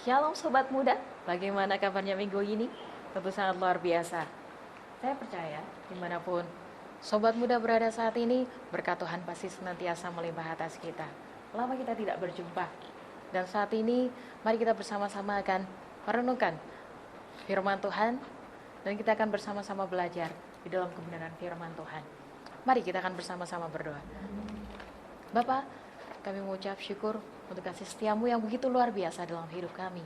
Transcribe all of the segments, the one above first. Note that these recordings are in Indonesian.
Shalom Sobat Muda, bagaimana kabarnya minggu ini? Tentu sangat luar biasa. Saya percaya dimanapun Sobat Muda berada saat ini, berkat Tuhan pasti senantiasa melimpah atas kita. Lama kita tidak berjumpa, dan saat ini mari kita bersama-sama akan merenungkan firman Tuhan, dan kita akan bersama-sama belajar di dalam kebenaran firman Tuhan. Mari kita akan bersama-sama berdoa. Bapa, kami mengucap syukur untuk kasih setiamu yang begitu luar biasa dalam hidup kami.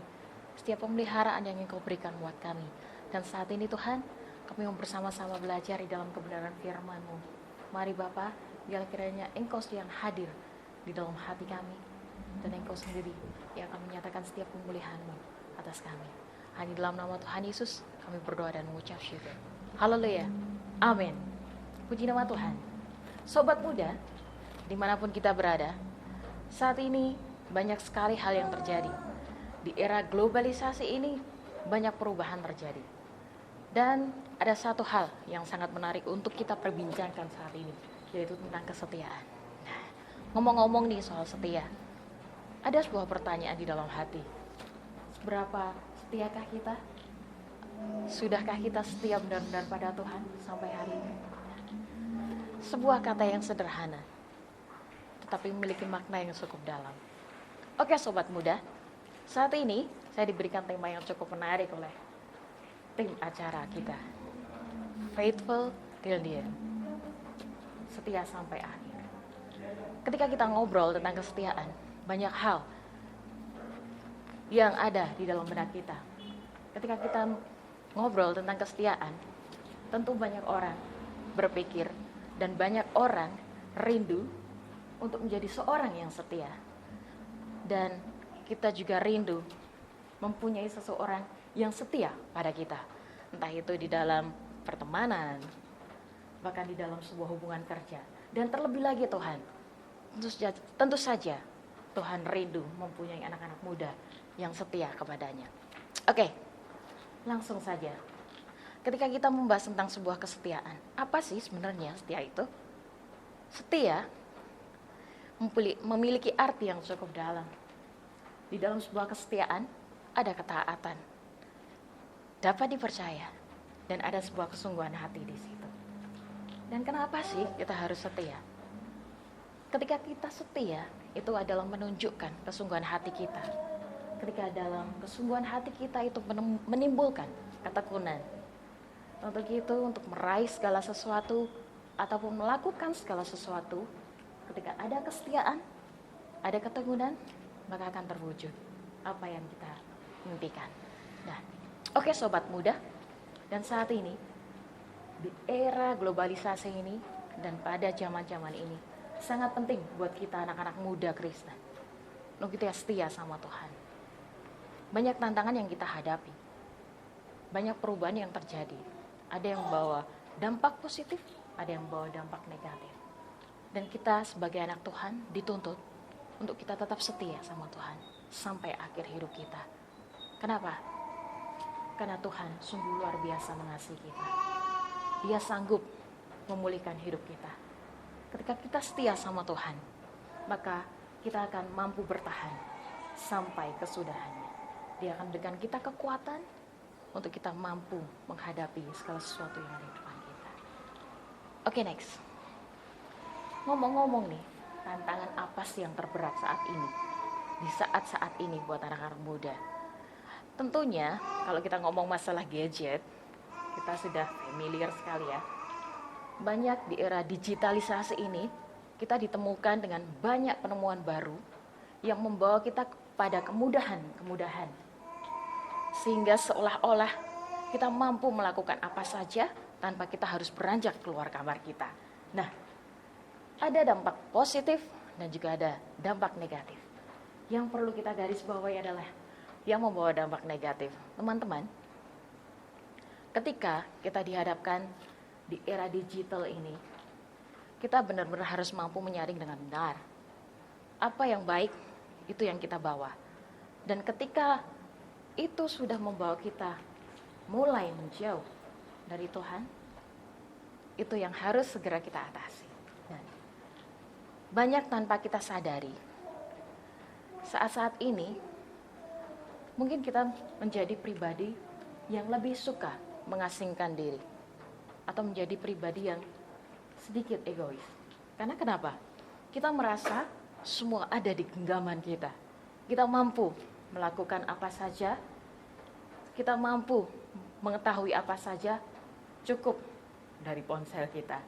Setiap pemeliharaan yang Engkau berikan buat kami. Dan saat ini Tuhan, kami mau bersama-sama belajar di dalam kebenaran firman-Mu. Mari Bapa, biar kiranya Engkau yang hadir di dalam hati kami. Dan Engkau sendiri yang akan menyatakan setiap pemulihan-Mu atas kami. Hanya dalam nama Tuhan Yesus, kami berdoa dan mengucap syukur. Haleluya. Amin. Puji nama Tuhan. Sobat Muda, dimanapun kita berada, saat ini banyak sekali hal yang terjadi. Di era globalisasi ini banyak perubahan terjadi. Dan ada satu hal yang sangat menarik untuk kita perbincangkan saat ini, yaitu tentang kesetiaan. Nah, ngomong-ngomong nih soal setia, ada sebuah pertanyaan di dalam hati. Seberapa setiakah kita? Sudahkah kita setia benar-benar pada Tuhan sampai hari ini? Sebuah kata yang sederhana, tetapi memiliki makna yang cukup dalam. Oke Sobat Muda, saat ini saya diberikan tema yang cukup menarik oleh tim acara kita. Faithful till the end. Setia sampai akhir. Ketika kita ngobrol tentang kesetiaan, banyak hal yang ada di dalam benak kita. Ketika kita ngobrol tentang kesetiaan, tentu banyak orang berpikir dan banyak orang rindu untuk menjadi seorang yang setia. Dan kita juga rindu mempunyai seseorang yang setia pada kita. Entah itu di dalam pertemanan, bahkan di dalam sebuah hubungan kerja. Dan terlebih lagi Tuhan, tentu saja Tuhan rindu mempunyai anak-anak muda yang setia kepadanya. Oke, langsung saja. Ketika kita membahas tentang sebuah kesetiaan, apa sih sebenarnya setia itu? Setia memiliki arti yang cukup dalam. Di dalam sebuah kesetiaan ada ketaatan, dapat dipercaya, dan ada sebuah kesungguhan hati di situ. Dan kenapa sih kita harus setia? Ketika kita setia, itu adalah menunjukkan kesungguhan hati kita. Ketika dalam kesungguhan hati kita itu menimbulkan ketekunan. Untuk itu, untuk meraih segala sesuatu ataupun melakukan segala sesuatu, ketika ada kesetiaan, ada ketekunan, maka akan terwujud apa yang kita impikan. Nah, oke Sobat Muda, dan saat ini di era globalisasi ini dan pada zaman-zaman ini sangat penting buat kita anak-anak muda Kristen untuk kita setia sama Tuhan. Banyak tantangan yang kita hadapi, banyak perubahan yang terjadi. Ada yang membawa dampak positif, ada yang membawa dampak negatif. Dan kita sebagai anak Tuhan dituntut untuk kita tetap setia sama Tuhan sampai akhir hidup kita. Kenapa? Karena Tuhan sungguh luar biasa mengasihi kita. Dia sanggup memulihkan hidup kita. Ketika kita setia sama Tuhan, maka kita akan mampu bertahan sampai kesudahannya. Dia akan berikan kita kekuatan untuk kita mampu menghadapi segala sesuatu yang ada di depan kita. Oke, next. Ngomong-ngomong nih, tantangan apa sih yang terberat saat ini? Di saat-saat ini buat anak-anak muda. Tentunya kalau kita ngomong masalah gadget, kita sudah familiar sekali ya. Banyak di era digitalisasi ini, kita ditemukan dengan banyak penemuan baru yang membawa kita kepada kemudahan-kemudahan. Sehingga seolah-olah kita mampu melakukan apa saja tanpa kita harus beranjak keluar kamar kita. Nah, ada dampak positif dan juga ada dampak negatif. Yang perlu kita garis bawahi adalah yang membawa dampak negatif. Teman-teman, ketika kita dihadapkan di era digital ini, kita benar-benar harus mampu menyaring dengan benar. Apa yang baik, itu yang kita bawa. Dan ketika itu sudah membawa kita mulai menjauh dari Tuhan, itu yang harus segera kita atasi. Dan banyak tanpa kita sadari, saat-saat ini mungkin kita menjadi pribadi yang lebih suka mengasingkan diri, atau menjadi pribadi yang sedikit egois. Karena kenapa? Kita merasa semua ada di genggaman kita. Kita mampu melakukan apa saja, kita mampu mengetahui apa saja, cukup dari ponsel kita.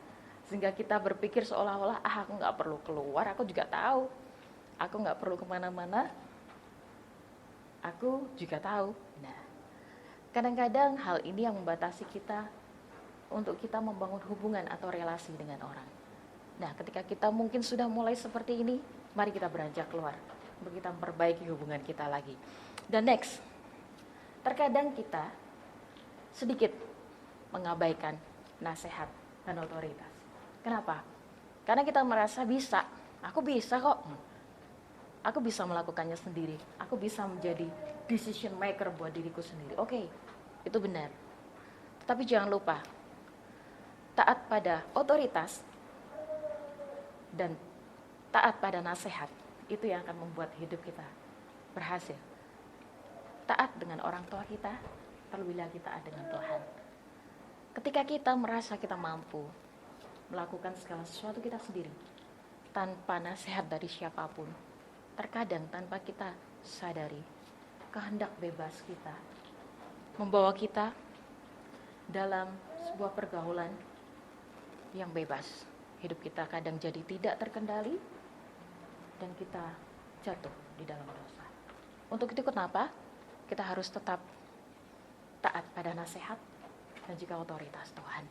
Sehingga kita berpikir seolah-olah, aku gak perlu keluar, aku juga tahu. Aku gak perlu kemana-mana, aku juga tahu. Nah, kadang-kadang hal ini yang membatasi kita untuk kita membangun hubungan atau relasi dengan orang. Nah, ketika kita mungkin sudah mulai seperti ini, mari kita beranjak keluar untuk kita memperbaiki hubungan kita lagi. Dan next, terkadang kita sedikit mengabaikan nasihat dan otoritas. Kenapa? Karena kita merasa bisa, aku bisa kok. Aku bisa melakukannya sendiri. Aku bisa menjadi decision maker buat diriku sendiri. Oke, itu benar. Tetapi jangan lupa, taat pada otoritas dan taat pada nasihat, itu yang akan membuat hidup kita berhasil. Taat dengan orang tua kita, terlebih lagi taat dengan Tuhan. Ketika kita merasa kita mampu melakukan segala sesuatu kita sendiri, tanpa nasihat dari siapapun, terkadang tanpa kita sadari, kehendak bebas kita membawa kita dalam sebuah pergaulan yang bebas. Hidup kita kadang jadi tidak terkendali dan kita jatuh di dalam dosa. Untuk itu kenapa kita harus tetap taat pada nasihat dan juga otoritas Tuhan.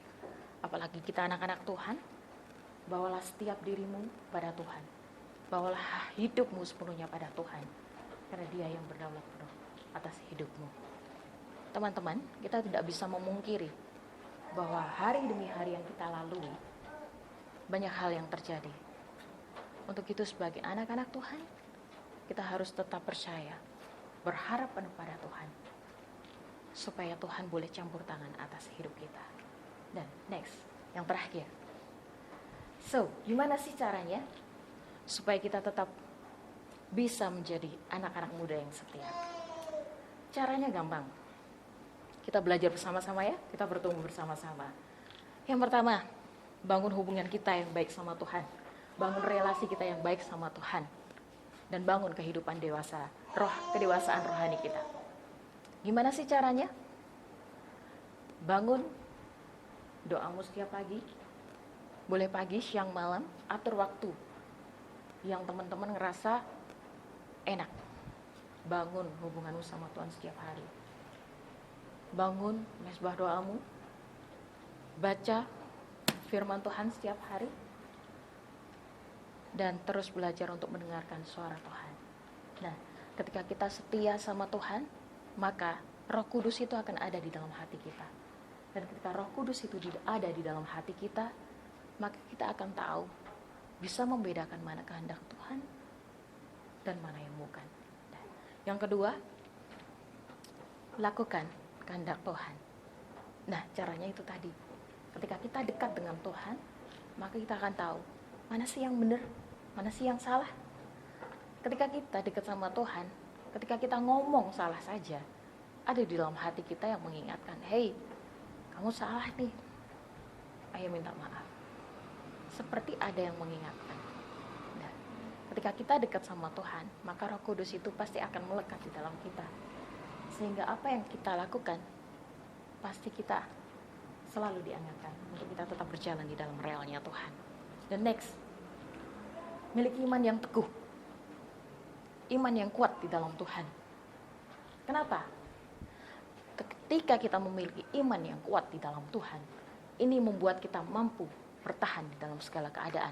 Apalagi kita anak-anak Tuhan, bawalah setiap dirimu pada Tuhan. Bawalah hidupmu sepenuhnya pada Tuhan, karena Dia yang berdaulat penuh atas hidupmu. Teman-teman, kita tidak bisa memungkiri bahwa hari demi hari yang kita lalui, banyak hal yang terjadi. Untuk itu sebagai anak-anak Tuhan, kita harus tetap percaya, berharap penuh pada Tuhan, supaya Tuhan boleh campur tangan atas hidup kita. Dan next, yang terakhir. So, gimana sih caranya supaya kita tetap bisa menjadi anak-anak muda yang setia? Caranya gampang. Kita belajar bersama-sama ya, kita bertumbuh bersama-sama. Yang pertama, bangun hubungan kita yang baik sama Tuhan. Bangun relasi kita yang baik sama Tuhan. Dan bangun kehidupan dewasa, kedewasaan rohani kita. Gimana sih caranya? Bangun doamu setiap pagi. Boleh pagi, siang, malam, atur waktu yang teman-teman ngerasa enak. Bangun hubunganmu sama Tuhan setiap hari. Bangun mesbah doamu, baca firman Tuhan setiap hari, dan terus belajar untuk mendengarkan suara Tuhan. Nah, ketika kita setia sama Tuhan, maka Roh Kudus itu akan ada di dalam hati kita. Dan ketika Roh Kudus itu ada di dalam hati kita, maka kita akan tahu, bisa membedakan mana kehendak Tuhan dan mana yang bukan. Nah, yang kedua, lakukan kehendak Tuhan. Nah, caranya itu tadi. Ketika kita dekat dengan Tuhan, maka kita akan tahu mana sih yang benar, mana sih yang salah. Ketika kita dekat sama Tuhan, ketika kita ngomong salah saja, ada di dalam hati kita yang mengingatkan, hey, kamu salah nih, ayo minta maaf. Seperti ada yang mengingatkan. Nah, ketika kita dekat sama Tuhan, maka Roh Kudus itu pasti akan melekat di dalam kita. Sehingga apa yang kita lakukan, pasti kita selalu diangatkan untuk kita tetap berjalan di dalam realnya Tuhan. Dan next, miliki iman yang teguh. Iman yang kuat di dalam Tuhan. Kenapa? Ketika kita memiliki iman yang kuat di dalam Tuhan, ini membuat kita mampu bertahan di dalam segala keadaan.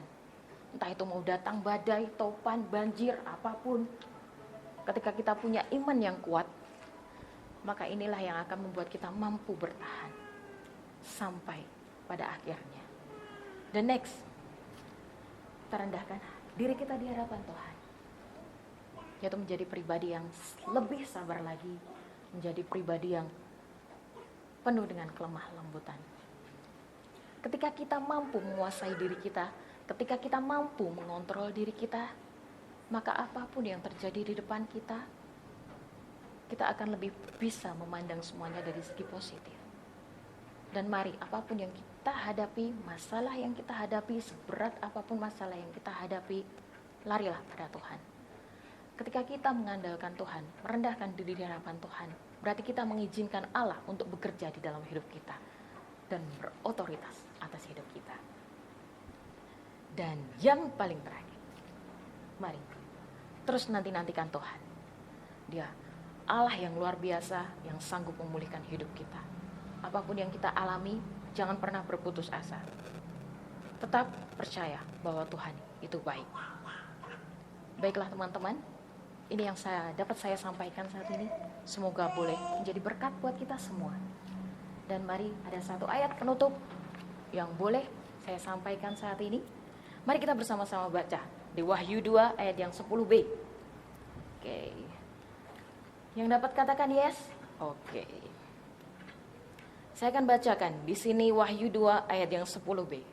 Entah itu mau datang badai, topan, banjir, apapun. Ketika kita punya iman yang kuat, maka inilah yang akan membuat kita mampu bertahan sampai pada akhirnya. Dan next, terendahkan diri kita di hadapan Tuhan, yaitu menjadi pribadi yang lebih sabar lagi, menjadi pribadi yang penuh dengan kelemah lembutan. Ketika kita mampu menguasai diri kita, ketika kita mampu mengontrol diri kita, maka apapun yang terjadi di depan kita, kita akan lebih bisa memandang semuanya dari segi positif. Dan mari, apapun yang kita hadapi, masalah yang kita hadapi, seberat apapun masalah yang kita hadapi, larilah pada Tuhan. Ketika kita mengandalkan Tuhan, merendahkan diri di hadapan Tuhan, berarti kita mengizinkan Allah untuk bekerja di dalam hidup kita dan berotoritas atas hidup kita. Dan yang paling terakhir, mari terus nantikan Tuhan. Dia Allah yang luar biasa, yang sanggup memulihkan hidup kita. Apapun yang kita alami, jangan pernah berputus asa. Tetap percaya bahwa Tuhan itu baik. Baiklah teman-teman, ini yang dapat saya sampaikan saat ini. Semoga boleh menjadi berkat buat kita semua. Dan mari, ada satu ayat penutup yang boleh saya sampaikan saat ini. Mari kita bersama-sama baca di Wahyu 2 ayat yang 10b. Oke. Yang dapat katakan yes? Oke. Saya akan bacakan di sini Wahyu 2 ayat yang 10b.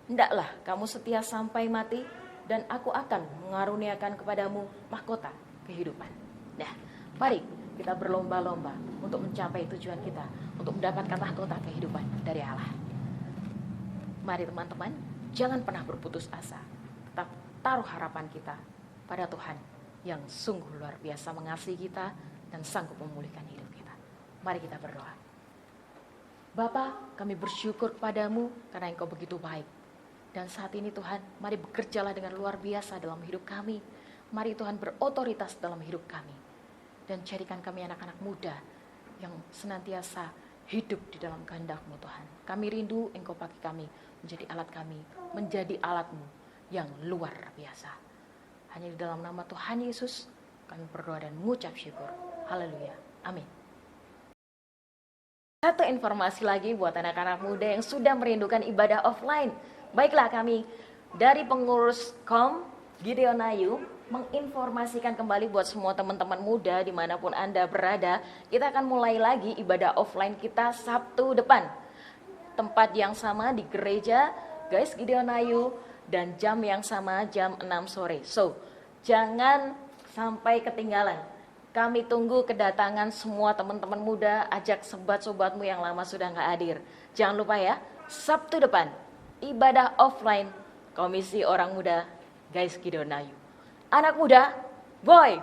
Hendaklah kamu setia sampai mati, dan aku akan mengaruniakan kepadamu mahkota kehidupan. Nah, mari kita berlomba-lomba untuk mencapai tujuan kita, untuk mendapatkan mahkota kehidupan dari Allah. Mari teman-teman, jangan pernah berputus asa. Tetap taruh harapan kita pada Tuhan yang sungguh luar biasa mengasihi kita dan sanggup memulihkan hidup kita. Mari kita berdoa. Bapa, kami bersyukur kepadamu karena Engkau begitu baik. Dan saat ini Tuhan, mari bekerjalah dengan luar biasa dalam hidup kami. Mari Tuhan berotoritas dalam hidup kami. Dan jadikan kami anak-anak muda yang senantiasa hidup di dalam kehendak-Mu Tuhan. Kami rindu Engkau pakai kami menjadi alat kami, menjadi alat-Mu yang luar biasa. Hanya di dalam nama Tuhan Yesus kami berdoa dan mengucap syukur. Haleluya. Amin. Satu informasi lagi buat anak-anak muda yang sudah merindukan ibadah offline. Baiklah, kami dari pengurus KOM Gideon Ayu menginformasikan kembali buat semua teman-teman muda dimanapun Anda berada. Kita akan mulai lagi ibadah offline kita Sabtu depan. Tempat yang sama di gereja guys Gideon Ayu, dan jam yang sama jam 6 sore. So, jangan sampai ketinggalan. Kami tunggu kedatangan semua teman-teman muda. Ajak sobat-sobatmu yang lama sudah gak hadir. Jangan lupa ya, Sabtu depan ibadah offline Komisi Orang Muda guys Gideon Ayu. Anak muda, boy.